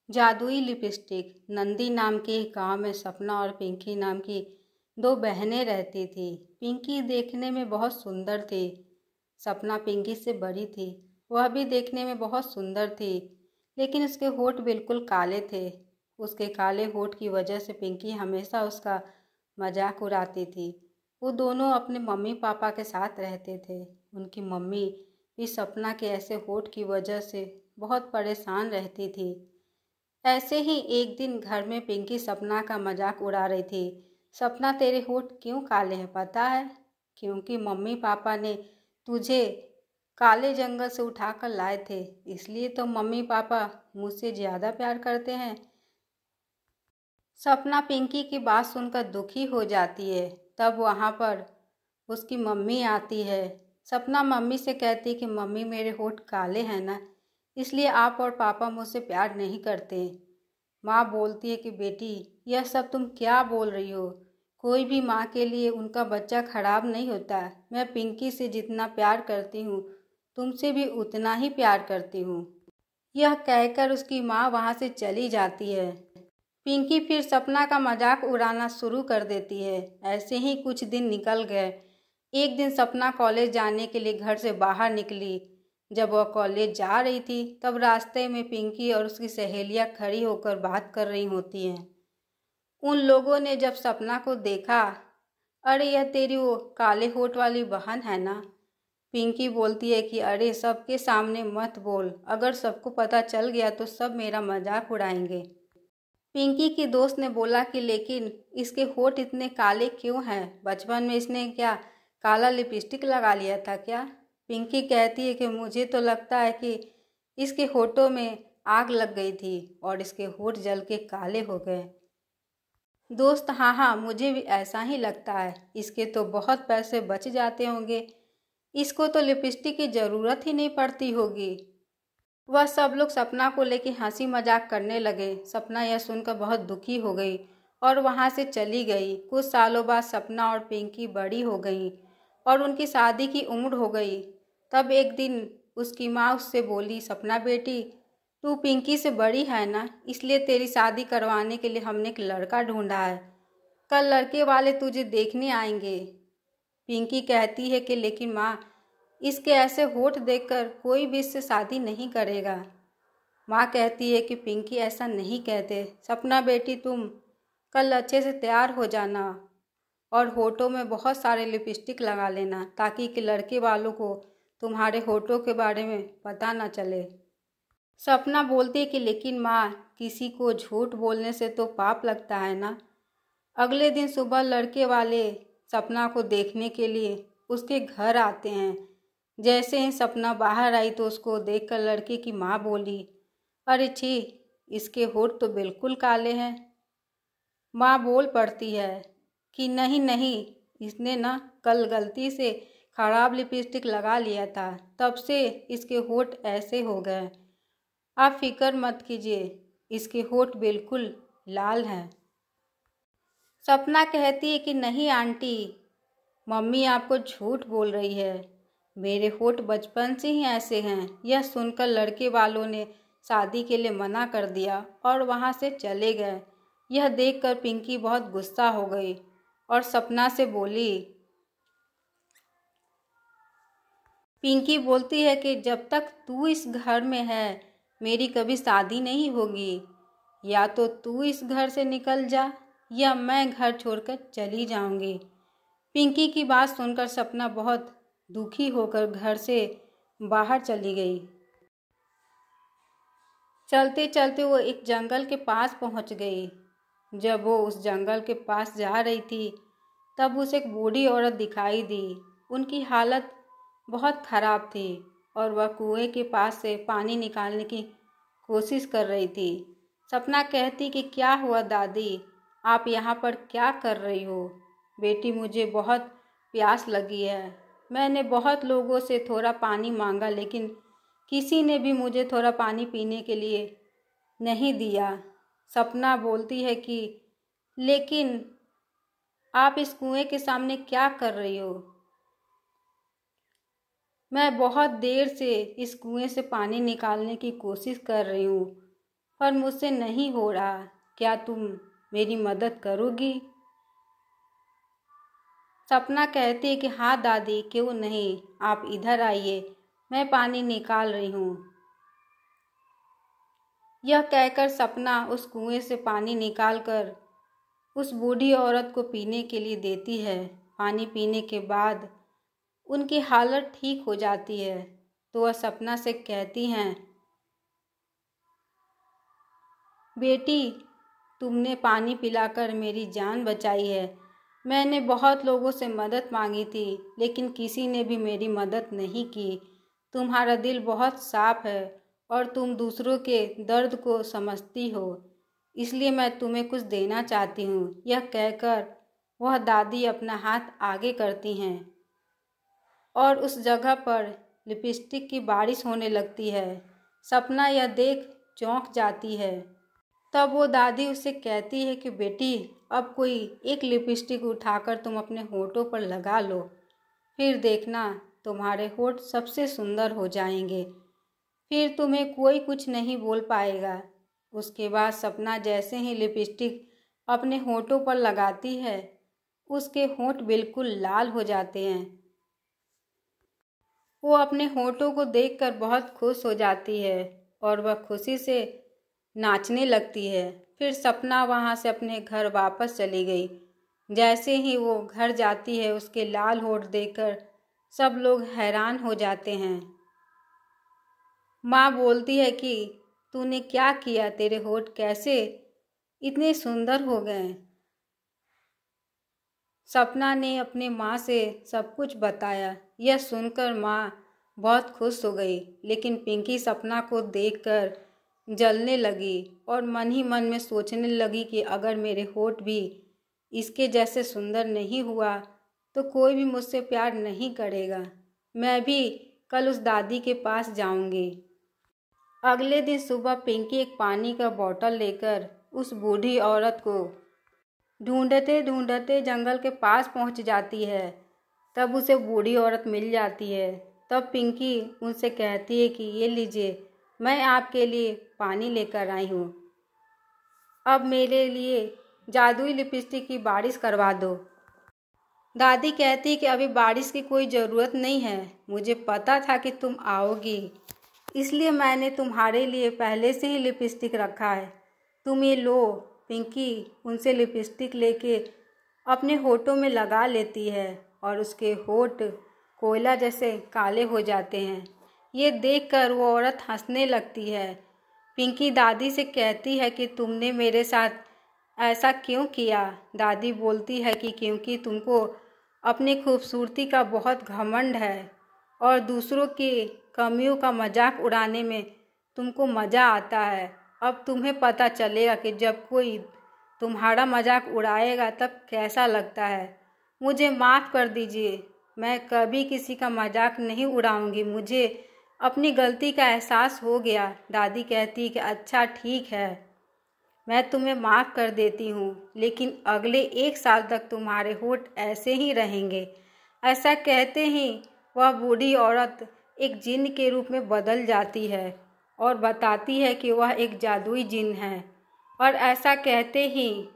जादुई लिपस्टिक। नंदी नाम के एक गांव में सपना और पिंकी नाम की दो बहनें रहती थी। पिंकी देखने में बहुत सुंदर थी। सपना पिंकी से बड़ी थी। वह भी देखने में बहुत सुंदर थी, लेकिन उसके होठ बिल्कुल काले थे। उसके काले होठ की वजह से पिंकी हमेशा उसका मजाक उड़ाती थी। वो दोनों अपने मम्मी पापा के साथ रहते थे। उनकी मम्मी भी सपना के ऐसे होठ की वजह से बहुत परेशान रहती थी। ऐसे ही एक दिन घर में पिंकी सपना का मजाक उड़ा रही थी। सपना, तेरे होठ क्यों काले हैं पता है? क्योंकि मम्मी पापा ने तुझे काले जंगल से उठाकर लाए थे, इसलिए तो मम्मी पापा मुझसे ज़्यादा प्यार करते हैं। सपना पिंकी की बात सुनकर दुखी हो जाती है। तब वहाँ पर उसकी मम्मी आती है। सपना मम्मी से कहती कि मम्मी, मेरे होठ काले हैं ना, इसलिए आप और पापा मुझसे प्यार नहीं करते। माँ बोलती है कि बेटी, यह सब तुम क्या बोल रही हो? कोई भी माँ के लिए उनका बच्चा खराब नहीं होता। मैं पिंकी से जितना प्यार करती हूँ, तुमसे भी उतना ही प्यार करती हूँ। यह कहकर उसकी माँ वहाँ से चली जाती है। पिंकी फिर सपना का मजाक उड़ाना शुरू कर देती है। ऐसे ही कुछ दिन निकल गए। एक दिन सपना कॉलेज जाने के लिए घर से बाहर निकली। जब वह कॉलेज जा रही थी, तब रास्ते में पिंकी और उसकी सहेलियां खड़ी होकर बात कर रही होती हैं। उन लोगों ने जब सपना को देखा, अरे यह तेरी वो काले होठ वाली बहन है ना? पिंकी बोलती है कि अरे सबके सामने मत बोल, अगर सबको पता चल गया तो सब मेरा मजाक उड़ाएंगे। पिंकी की दोस्त ने बोला कि लेकिन इसके होठ इतने काले क्यों हैं? बचपन में इसने क्या काला लिपस्टिक लगा लिया था क्या? पिंकी कहती है कि मुझे तो लगता है कि इसके होठों में आग लग गई थी और इसके होठ जल के काले हो गए। दोस्त, हाँ हाँ, मुझे भी ऐसा ही लगता है। इसके तो बहुत पैसे बच जाते होंगे, इसको तो लिपस्टिक की ज़रूरत ही नहीं पड़ती होगी। वह सब लोग सपना को लेकर हंसी मजाक करने लगे। सपना यह सुनकर बहुत दुखी हो गई और वहाँ से चली गई। कुछ सालों बाद सपना और पिंकी बड़ी हो गई और उनकी शादी की उम्र हो गई। तब एक दिन उसकी माँ उससे बोली, सपना बेटी, तू पिंकी से बड़ी है ना, इसलिए तेरी शादी करवाने के लिए हमने एक लड़का ढूंढा है। कल लड़के वाले तुझे देखने आएंगे। पिंकी कहती है कि लेकिन माँ, इसके ऐसे होठ देखकर कोई भी इससे शादी नहीं करेगा। माँ कहती है कि पिंकी, ऐसा नहीं कहते। सपना बेटी, तुम कल अच्छे से तैयार हो जाना और होठों में बहुत सारे लिपस्टिक लगा लेना, ताकि कि लड़के वालों को तुम्हारे होठों के बारे में पता ना चले। सपना बोलती है कि लेकिन माँ, किसी को झूठ बोलने से तो पाप लगता है ना। अगले दिन सुबह लड़के वाले सपना को देखने के लिए उसके घर आते हैं। जैसे ही सपना बाहर आई तो उसको देखकर लड़के की माँ बोली, अरे छी, इसके होठ तो बिल्कुल काले हैं। माँ बोल पड़ती है कि नहीं नहीं, इसने ना कल गलती से खराब लिपस्टिक लगा लिया था, तब से इसके होठ ऐसे हो गए। आप फिक्र मत कीजिए, इसके होठ बिल्कुल लाल हैं। सपना कहती है कि नहीं आंटी, मम्मी आपको झूठ बोल रही है, मेरे होठ बचपन से ही ऐसे हैं। यह सुनकर लड़के वालों ने शादी के लिए मना कर दिया और वहाँ से चले गए। यह देखकर पिंकी बहुत गुस्सा हो गई और सपना से बोली, पिंकी बोलती है कि जब तक तू इस घर में है, मेरी कभी शादी नहीं होगी। या तो तू इस घर से निकल जा या मैं घर छोड़कर चली जाऊंगी। पिंकी की बात सुनकर सपना बहुत दुखी होकर घर से बाहर चली गई। चलते चलते वो एक जंगल के पास पहुंच गई। जब वो उस जंगल के पास जा रही थी, तब उसे एक बूढ़ी औरत दिखाई दी। उनकी हालत बहुत खराब थी और वह कुएं के पास से पानी निकालने की कोशिश कर रही थी। सपना कहती कि क्या हुआ दादी, आप यहाँ पर क्या कर रही हो? बेटी, मुझे बहुत प्यास लगी है। मैंने बहुत लोगों से थोड़ा पानी मांगा, लेकिन किसी ने भी मुझे थोड़ा पानी पीने के लिए नहीं दिया। सपना बोलती है कि लेकिन आप इस कुएं के सामने क्या कर रही हो? मैं बहुत देर से इस कुएं से पानी निकालने की कोशिश कर रही हूँ, पर मुझसे नहीं हो रहा। क्या तुम मेरी मदद करोगी? सपना कहती है कि हाँ दादी, क्यों नहीं, आप इधर आइए, मैं पानी निकाल रही हूँ। यह कहकर सपना उस कुएं से पानी निकालकर उस बूढ़ी औरत को पीने के लिए देती है। पानी पीने के बाद उनकी हालत ठीक हो जाती है तो वह सपना से कहती हैं, बेटी, तुमने पानी पिलाकर मेरी जान बचाई है। मैंने बहुत लोगों से मदद मांगी थी लेकिन किसी ने भी मेरी मदद नहीं की। तुम्हारा दिल बहुत साफ है और तुम दूसरों के दर्द को समझती हो, इसलिए मैं तुम्हें कुछ देना चाहती हूँ। यह कहकर वह दादी अपना हाथ आगे करती हैं और उस जगह पर लिपस्टिक की बारिश होने लगती है। सपना यह देख चौंक जाती है। तब वो दादी उससे कहती है कि बेटी, अब कोई एक लिपस्टिक उठाकर तुम अपने होठों पर लगा लो, फिर देखना तुम्हारे होठ सबसे सुंदर हो जाएंगे, फिर तुम्हें कोई कुछ नहीं बोल पाएगा। उसके बाद सपना जैसे ही लिपस्टिक अपने होठों पर लगाती है, उसके होठ बिल्कुल लाल हो जाते हैं। वो अपने होठों को देखकर बहुत खुश हो जाती है और वह खुशी से नाचने लगती है। फिर सपना वहाँ से अपने घर वापस चली गई। जैसे ही वो घर जाती है, उसके लाल होठ देखकर सब लोग हैरान हो जाते हैं। माँ बोलती है कि तूने क्या किया, तेरे होठ कैसे इतने सुंदर हो गए। सपना ने अपने माँ से सब कुछ बताया। यह सुनकर माँ बहुत खुश हो गई, लेकिन पिंकी सपना को देखकर जलने लगी और मन ही मन में सोचने लगी कि अगर मेरे होठ भी इसके जैसे सुंदर नहीं हुआ तो कोई भी मुझसे प्यार नहीं करेगा। मैं भी कल उस दादी के पास जाऊंगी। अगले दिन सुबह पिंकी एक पानी का बोतल लेकर उस बूढ़ी औरत को ढूंढते ढूंढते जंगल के पास पहुंच जाती है। तब उसे बूढ़ी औरत मिल जाती है। तब पिंकी उनसे कहती है कि ये लीजिए, मैं आपके लिए पानी लेकर आई हूँ। अब मेरे लिए जादुई लिपस्टिक की बारिश करवा दो। दादी कहती कि अभी बारिश की कोई ज़रूरत नहीं है, मुझे पता था कि तुम आओगी, इसलिए मैंने तुम्हारे लिए पहले से ही लिपस्टिक रखा है, तुम ये लो। पिंकी उनसे लिपस्टिक लेके अपने होठों में लगा लेती है और उसके होठ कोयला जैसे काले हो जाते हैं। ये देखकर वो औरत हंसने लगती है। पिंकी दादी से कहती है कि तुमने मेरे साथ ऐसा क्यों किया। दादी बोलती है कि क्योंकि तुमको अपनी खूबसूरती का बहुत घमंड है और दूसरों की कमियों का मजाक उड़ाने में तुमको मज़ा आता है। अब तुम्हें पता चलेगा कि जब कोई तुम्हारा मजाक उड़ाएगा तब कैसा लगता है। मुझे माफ़ कर दीजिए, मैं कभी किसी का मजाक नहीं उड़ाऊंगी, मुझे अपनी गलती का एहसास हो गया। दादी कहती कि अच्छा ठीक है, मैं तुम्हें माफ़ कर देती हूँ, लेकिन अगले 1 साल तक तुम्हारे होठ ऐसे ही रहेंगे। ऐसा कहते ही वह बूढ़ी औरत एक जिन्न के रूप में बदल जाती है और बताती है कि वह एक जादुई जिन्न है, और ऐसा कहते ही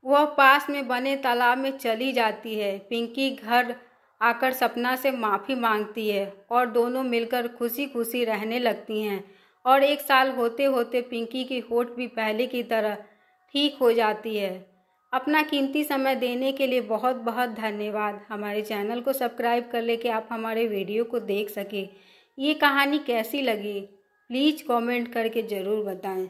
वह पास में बने तालाब में चली जाती है। पिंकी घर आकर सपना से माफ़ी मांगती है और दोनों मिलकर खुशी खुशी रहने लगती हैं। और 1 साल होते होते पिंकी की होठ भी पहले की तरह ठीक हो जाती है। अपना कीमती समय देने के लिए बहुत बहुत धन्यवाद। हमारे चैनल को सब्सक्राइब कर ले कि आप हमारे वीडियो को देख सकें। ये कहानी कैसी लगी प्लीज़ कमेंट करके ज़रूर बताएं।